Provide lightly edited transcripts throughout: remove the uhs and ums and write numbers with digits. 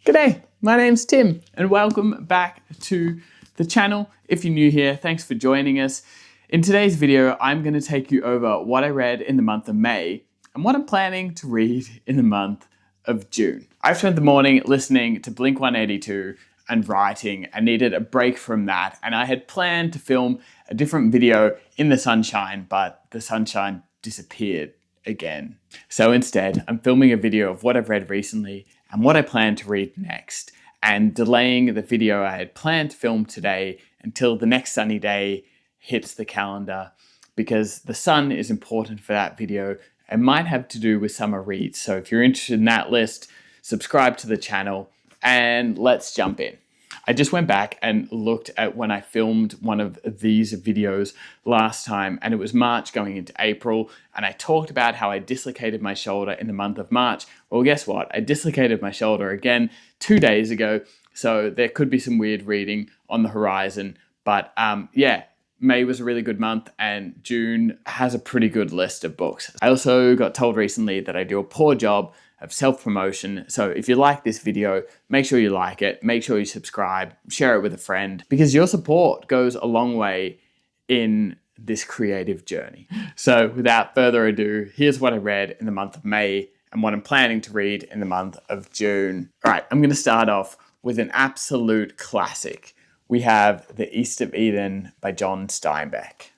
G'day, my name's Tim and welcome back to the channel. If you're new here, thanks for joining us. In today's video, I'm going to take you over what I read in the month of May and what I'm planning to read in the month of June. I've spent the morning listening to Blink 182 and writing. I needed a break from that and I had planned to film a different video in the sunshine, but the sunshine disappeared again. So instead, I'm filming a video of what I've read recently and what I plan to read next, and delaying the video I had planned to film today until the next sunny day hits the calendar, because the sun is important for that video and might have to do with summer reads. So if you're interested in that list, subscribe to the channel and let's jump in. I just went back and looked at when I filmed one of these videos last time, and it was March going into April, and I talked about how I dislocated my shoulder in the month of March. Well, guess what? I dislocated my shoulder again 2 days ago, so there could be some weird reading on the horizon, but yeah. May was a really good month and June has a pretty good list of books. I also got told recently that I do a poor job of self-promotion. So if you like this video, make sure you like it, make sure you subscribe, share it with a friend, because your support goes a long way in this creative journey. So without further ado, here's what I read in the month of May and what I'm planning to read in the month of June. All right, I'm going to start off with an absolute classic. We have The East of Eden by John Steinbeck.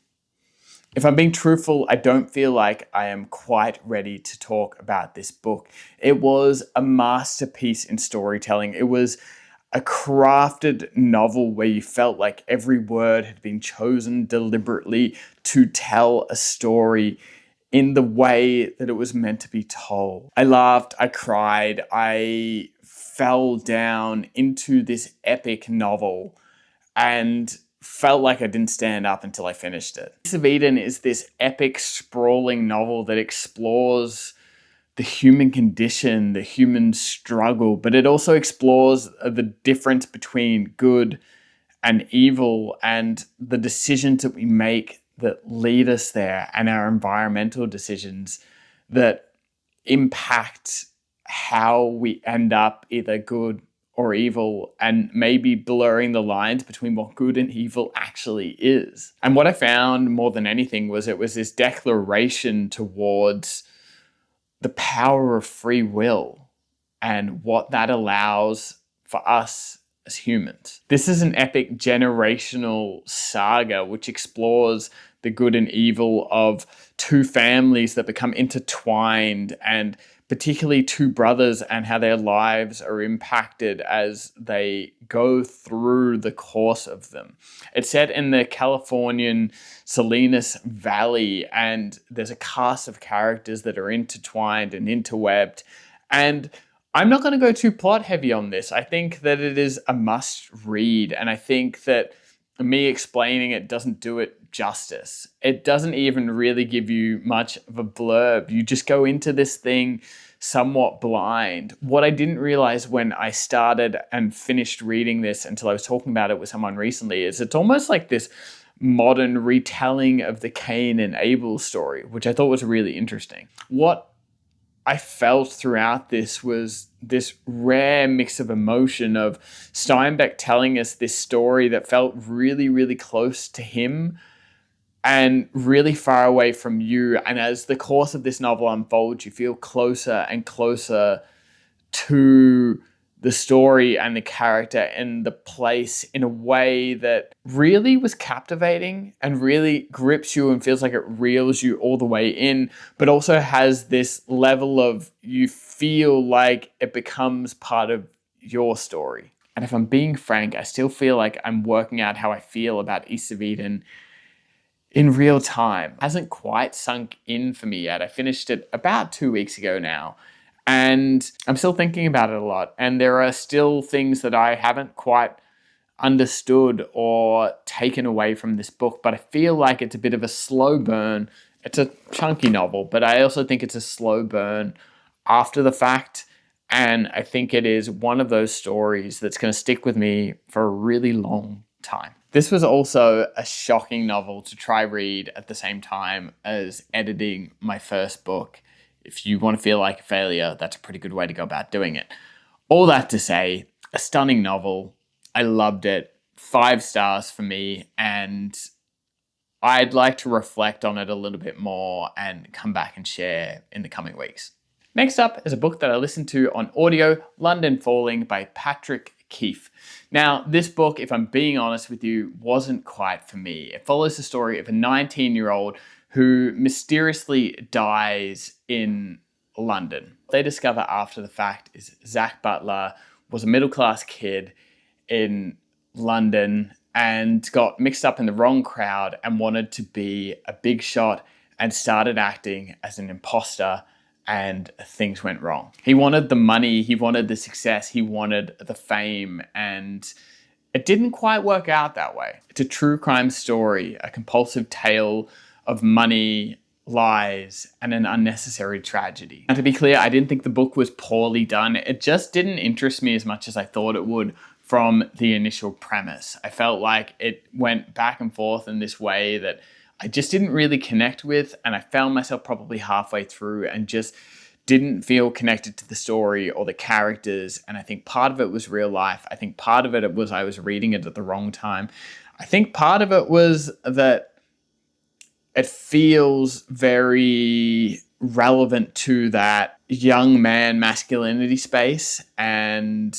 If I'm being truthful, I don't feel like I am quite ready to talk about this book. It was a masterpiece in storytelling. It was a crafted novel where you felt like every word had been chosen deliberately to tell a story in the way that it was meant to be told. I laughed, I cried, I fell down into this epic novel and felt like I didn't stand up until I finished it. East of Eden is this epic, sprawling novel that explores the human condition, the human struggle, but it also explores the difference between good and evil and the decisions that we make that lead us there, and our environmental decisions that impact how we end up either good or evil, and maybe blurring the lines between what good and evil actually is. And what I found more than anything was it was this declaration towards the power of free will and what that allows for us as humans. This is an epic generational saga which explores the good and evil of two families that become intertwined, and particularly two brothers and how their lives are impacted as they go through the course of them. It's set in the Californian Salinas Valley, and there's a cast of characters that are intertwined and interwebbed. And I'm not going to go too plot heavy on this. I think that it is a must read, and I think that me explaining it doesn't do it justice. It doesn't even really give you much of a blurb. You just go into this thing somewhat blind. What I didn't realize when I started and finished reading this until I was talking about it with someone recently is it's almost like this modern retelling of the Cain and Abel story, which I thought was really interesting. What I felt throughout this was this rare mix of emotion of Steinbeck telling us this story that felt really, really close to him and really far away from you. And as the course of this novel unfolds, you feel closer and closer to the story and the character and the place in a way that really was captivating and really grips you and feels like it reels you all the way in, but also has this level of you feel like it becomes part of your story. And if I'm being frank, I still feel like I'm working out how I feel about East of Eden in real time. It hasn't quite sunk in for me yet. I finished it about 2 weeks ago now, and I'm still thinking about it a lot. And there are still things that I haven't quite understood or taken away from this book, but I feel like it's a bit of a slow burn. It's a chunky novel, but I also think it's a slow burn after the fact. And I think it is one of those stories that's going to stick with me for a really long time. This was also a shocking novel to try read at the same time as editing my first book. If you want to feel like a failure, that's a pretty good way to go about doing it. All that to say, a stunning novel. I loved it. 5 stars for me, and I'd like to reflect on it a little bit more and come back and share in the coming weeks. Next up is a book that I listened to on audio, London Falling by Patrick Keefe. Now, this book, if I'm being honest with you, wasn't quite for me. It follows the story of a 19-year-old who mysteriously dies in London. They discover after the fact is Zach Butler was a middle-class kid in London and got mixed up in the wrong crowd and wanted to be a big shot and started acting as an imposter, and things went wrong. He wanted the money, he wanted the success, he wanted the fame, and it didn't quite work out that way. It's a true crime story, a compulsive tale of money, lies, and an unnecessary tragedy. And to be clear, I didn't think the book was poorly done. It just didn't interest me as much as I thought it would from the initial premise. I felt like it went back and forth in this way that I just didn't really connect with, and I found myself probably halfway through and just didn't feel connected to the story or the characters. And I think part of it was real life. I think part of it was I was reading it at the wrong time. I think part of it was that it feels very relevant to that young man masculinity space, and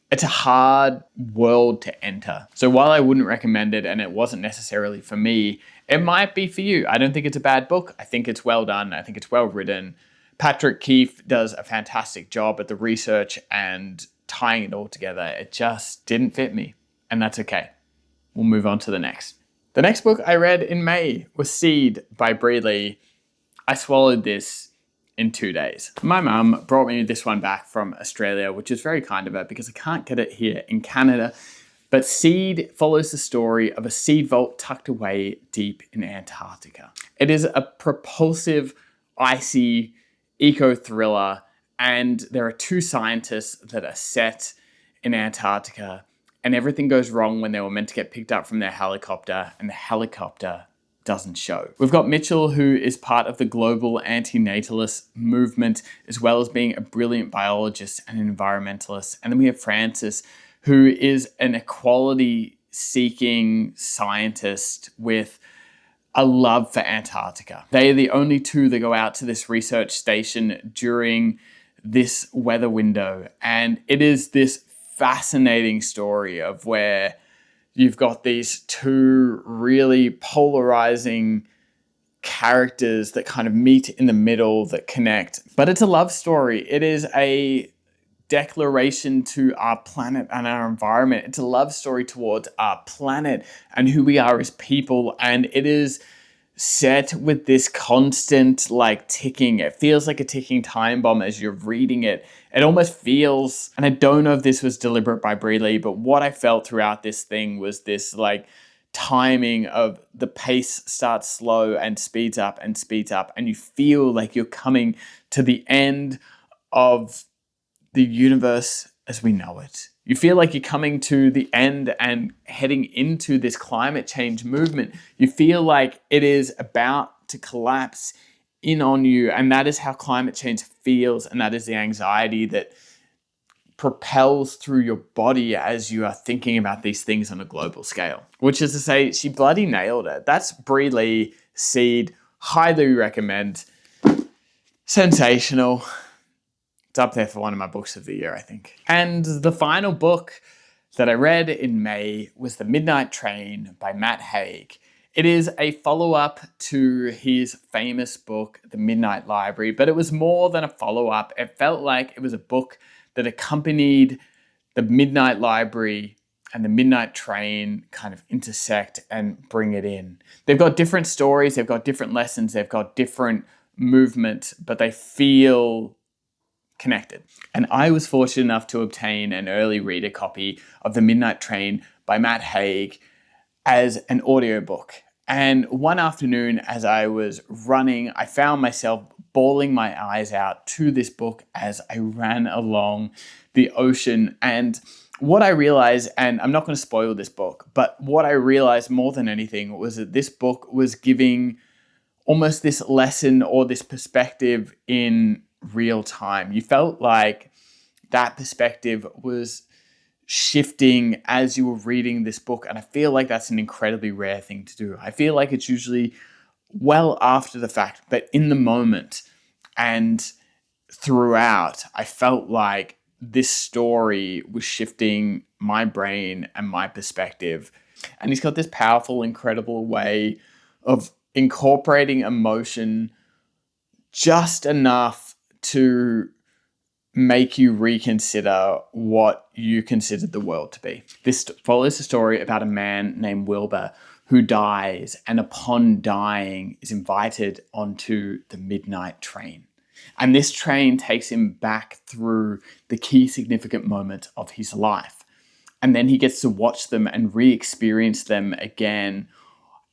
it's a hard world to enter. So while I wouldn't recommend it and it wasn't necessarily for me, it might be for you. I don't think it's a bad book. I think it's well done. I think it's well written. Patrick Keefe does a fantastic job at the research and tying it all together. It just didn't fit me, and that's okay. We'll move on to the next. The next book I read in May was Seed by Bree Lee. I swallowed this in 2 days. My mum brought me this one back from Australia, which is very kind of her because I can't get it here in Canada. But Seed follows the story of a seed vault tucked away deep in Antarctica. It is a propulsive, icy eco-thriller, and there are 2 scientists that are set in Antarctica, and everything goes wrong when they were meant to get picked up from their helicopter, and the helicopter doesn't show. We've got Mitchell, who is part of the global antinatalist movement, as well as being a brilliant biologist and an environmentalist. And then we have Francis, who is an equality-seeking scientist with a love for Antarctica. They are the only 2 that go out to this research station during this weather window. And it is this fascinating story of where you've got these 2 really polarizing characters that kind of meet in the middle, that connect. But it's a love story. It is a declaration to our planet and our environment. It's a love story towards our planet and who we are as people. And it is set with this constant ticking. It feels like a ticking time bomb as you're reading it. It almost feels, and I don't know if this was deliberate by Bree Lee, but what I felt throughout this thing was this timing of the pace starts slow and speeds up, and you feel like you're coming to the end of the universe as we know it. You feel like you're coming to the end and heading into this climate change movement. You feel like it is about to collapse in on you, and that is how climate change feels, and that is the anxiety that propels through your body as you are thinking about these things on a global scale. Which is to say, she bloody nailed it. That's Bree Lee, Seed. Highly recommend. Sensational. It's up there for one of my books of the year, I think. And the final book that I read in May was The Midnight Train by Matt Haig. It is a follow-up to his famous book, The Midnight Library, but it was more than a follow-up. It felt like it was a book that accompanied The Midnight Library and The Midnight Train kind of intersect and bring it in. They've got different stories, they've got different lessons, they've got different movement, but they feel connected. And I was fortunate enough to obtain an early reader copy of The Midnight Train by Matt Haig as an audiobook. And one afternoon as I was running, I found myself bawling my eyes out to this book as I ran along the ocean. And what I realized, and I'm not going to spoil this book, but what I realized more than anything was that this book was giving almost this lesson or this perspective in real time. You felt like that perspective was shifting as you were reading this book. And I feel like that's an incredibly rare thing to do. I feel like it's usually well after the fact, but in the moment and throughout, I felt like this story was shifting my brain and my perspective. And he's got this powerful, incredible way of incorporating emotion just enough to make you reconsider what you considered the world to be. This follows a story about a man named Wilbur who dies, and upon dying is invited onto the midnight train. And this train takes him back through the key significant moments of his life. And then he gets to watch them and re-experience them again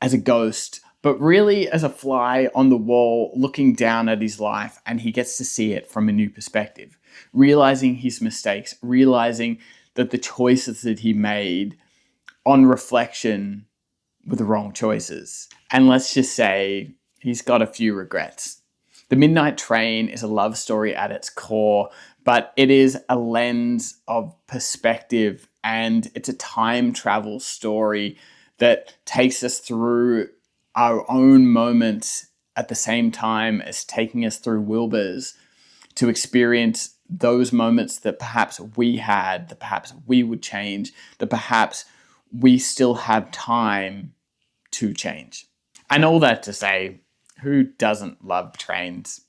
as a ghost, but really as a fly on the wall looking down at his life, and he gets to see it from a new perspective, realizing his mistakes, realizing that the choices that he made on reflection were the wrong choices. And let's just say he's got a few regrets. The Midnight Train is a love story at its core, but it is a lens of perspective, and it's a time travel story that takes us through our own moments at the same time as taking us through Wilbur's to experience those moments that perhaps we had, that perhaps we would change, that perhaps we still have time to change. And all that to say, who doesn't love trains?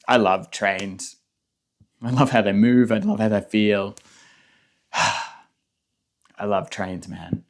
I love trains. I love how they move. I love how they feel. I love trains, man.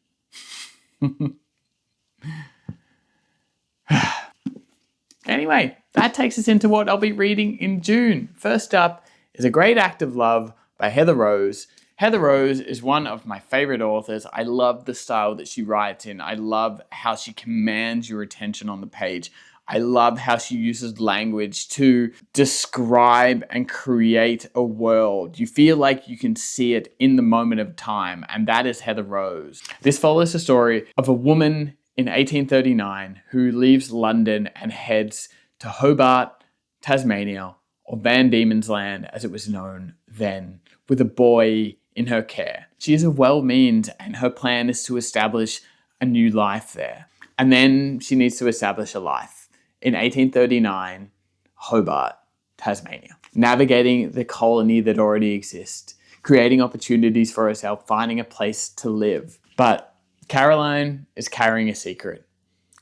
Anyway, that takes us into what I'll be reading in June. First up is A Great Act of Love by Heather Rose. Heather Rose is one of my favorite authors. I love the style that she writes in. I love how she commands your attention on the page. I love how she uses language to describe and create a world. You feel like you can see it in the moment of time, and that is Heather Rose. This follows the story of a woman in 1839 who leaves London and heads to Hobart, Tasmania, or Van Diemen's Land as it was known then, with a boy in her care. She is of well means, and her plan is to establish a new life there. And then she needs to establish a life in 1839, Hobart, Tasmania, navigating the colony that already exists, creating opportunities for herself, finding a place to live. But Caroline is carrying a secret,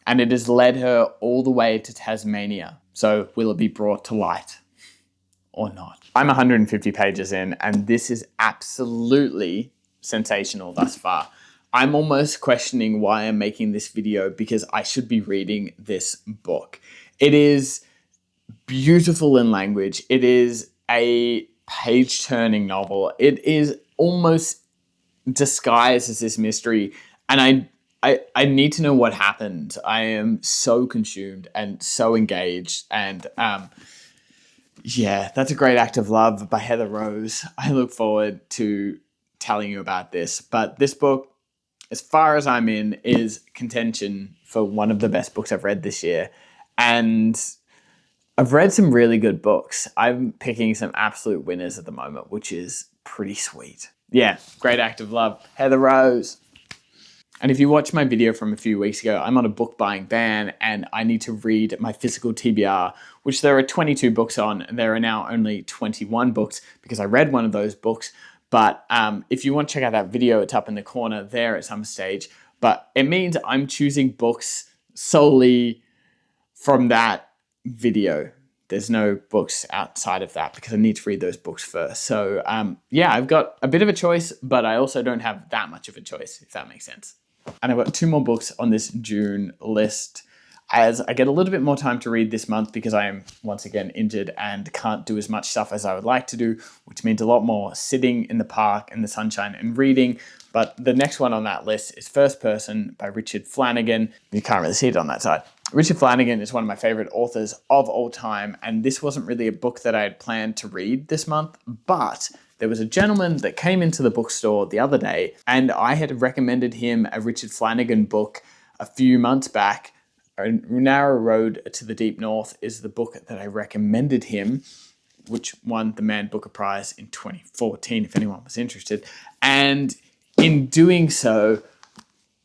and it has led her all the way to Tasmania. So will it be brought to light or not? I'm 150 pages in, and this is absolutely sensational thus far. I'm almost questioning why I'm making this video, because I should be reading this book. It is beautiful in language. It is a page-turning novel. It is almost disguised as this mystery, and I need to know what happened. I am so consumed and so engaged, and yeah, that's A Great Act of Love by Heather Rose. I look forward to telling you about this. But this book, as far as I'm in, is contention for one of the best books I've read this year. And I've read some really good books. I'm picking some absolute winners at the moment, which is pretty sweet. Yeah, Great Act of Love, Heather Rose. And if you watched my video from a few weeks ago, I'm on a book buying ban and I need to read my physical TBR, which there are 22 books on, and there are now only 21 books because I read one of those books. But if you want to check out that video, it's up in the corner there at some stage. But it means I'm choosing books solely from that video. There's no books outside of that because I need to read those books first. So yeah, I've got a bit of a choice, but I also don't have that much of a choice, if that makes sense. And I've got 2 more books on this June list as I get a little bit more time to read this month because I am once again injured and can't do as much stuff as I would like to do, which means a lot more sitting in the park in the sunshine and reading. But the next one on that list is First Person by Richard Flanagan. You can't really see it on that side. Richard Flanagan is one of my favorite authors of all time, and this wasn't really a book that I had planned to read this month, but there was a gentleman that came into the bookstore the other day, and I had recommended him a Richard Flanagan book a few months back. A Narrow Road to the Deep North is the book that I recommended him which won the Man Booker Prize in 2014, if anyone was interested. And in doing so,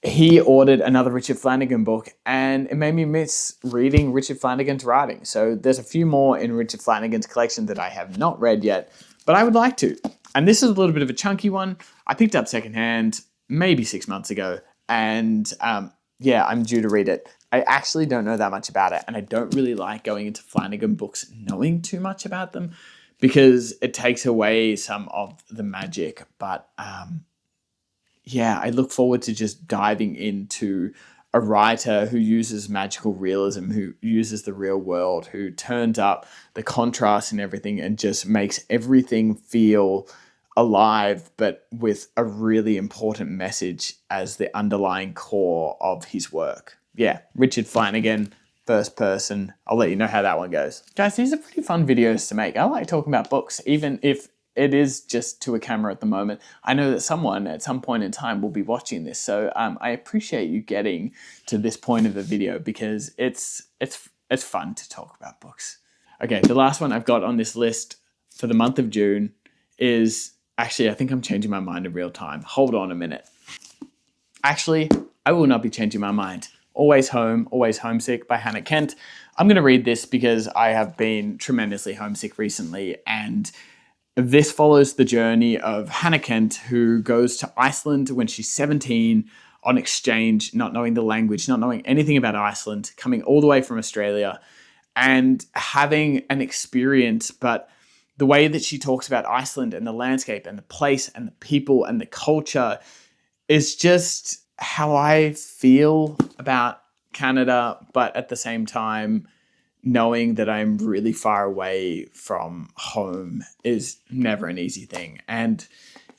he ordered another Richard Flanagan book, and it made me miss reading Richard Flanagan's writing. So there's a few more in Richard Flanagan's collection that I have not read yet, but I would like to. And this is a little bit of a chunky one. I picked up secondhand maybe 6 months ago, and yeah, I'm due to read it. I actually don't know that much about it, and I don't really like going into Flanagan books knowing too much about them because it takes away some of the magic. But yeah, I look forward to just diving into a writer who uses magical realism, who uses the real world, who turns up the contrast and everything and just makes everything feel alive, but with a really important message as the underlying core of his work. Yeah, Richard Flanagan, first person. I'll let you know how that one goes. Guys, these are pretty fun videos to make. I like talking about books, even if it is just to a camera at the moment. I know that someone at some point in time will be watching this, so I appreciate you getting to this point of the video because it's fun to talk about books. Okay, the last one I've got on this list for the month of June is, actually, I think I'm changing my mind in real time. Hold on a minute. Actually, I will not be changing my mind. Always Home, Always Homesick by Hannah Kent. I'm going to read this because I have been tremendously homesick recently, and this follows the journey of Hannah Kent, who goes to Iceland when she's 17 on exchange, not knowing the language, not knowing anything about Iceland, coming all the way from Australia and having an experience. But the way that she talks about Iceland and the landscape and the place and the people and the culture is just how I feel about Canada, but at the same time, knowing that I'm really far away from home is never an easy thing. And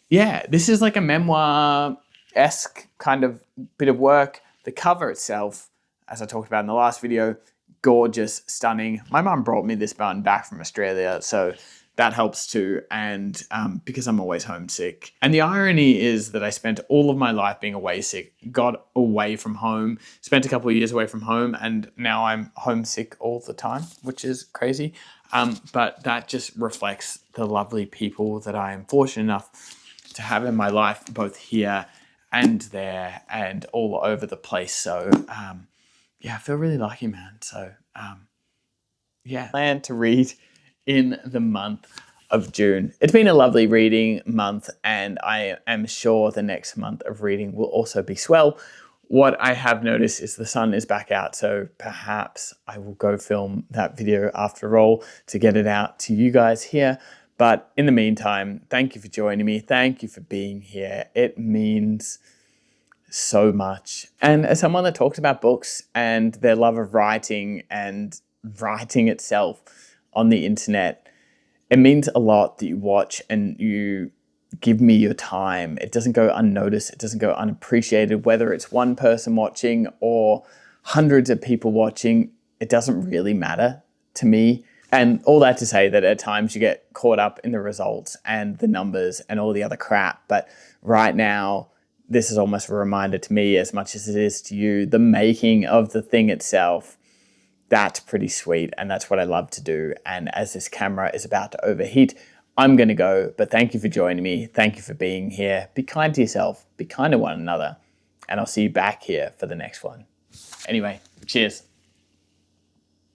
yeah, this is like a memoir-esque kind of bit of work. The cover itself, as I talked about in the last video, gorgeous, stunning. My mum brought me this bun back from Australia, so that helps too, and because I'm always homesick. And the irony is that I spent all of my life being away sick, got away from home, spent a couple of years away from home, and now I'm homesick all the time, which is crazy. But that just reflects the lovely people that I am fortunate enough to have in my life, both here and there and all over the place. So yeah, I feel really lucky, man. So yeah, plan to read in the month of June. It's been a lovely reading month, and I am sure the next month of reading will also be swell. What I have noticed is the sun is back out, so perhaps I will go film that video after all to get it out to you guys here. But in the meantime, thank you for joining me. Thank you for being here. It means so much. And as someone that talks about books and their love of writing and writing itself on the internet, it means a lot that you watch and you give me your time. It doesn't go unnoticed. It doesn't go unappreciated. Whether it's one person watching or hundreds of people watching, it doesn't really matter to me. And all that to say that at times you get caught up in the results and the numbers and all the other crap. But right now, this is almost a reminder to me as much as it is to you, the making of the thing itself. That's pretty sweet, and that's what I love to do. And as this camera is about to overheat, I'm going to go. But thank you for joining me. Thank you for being here. Be kind to yourself. Be kind to one another. And I'll see you back here for the next one. Anyway, cheers.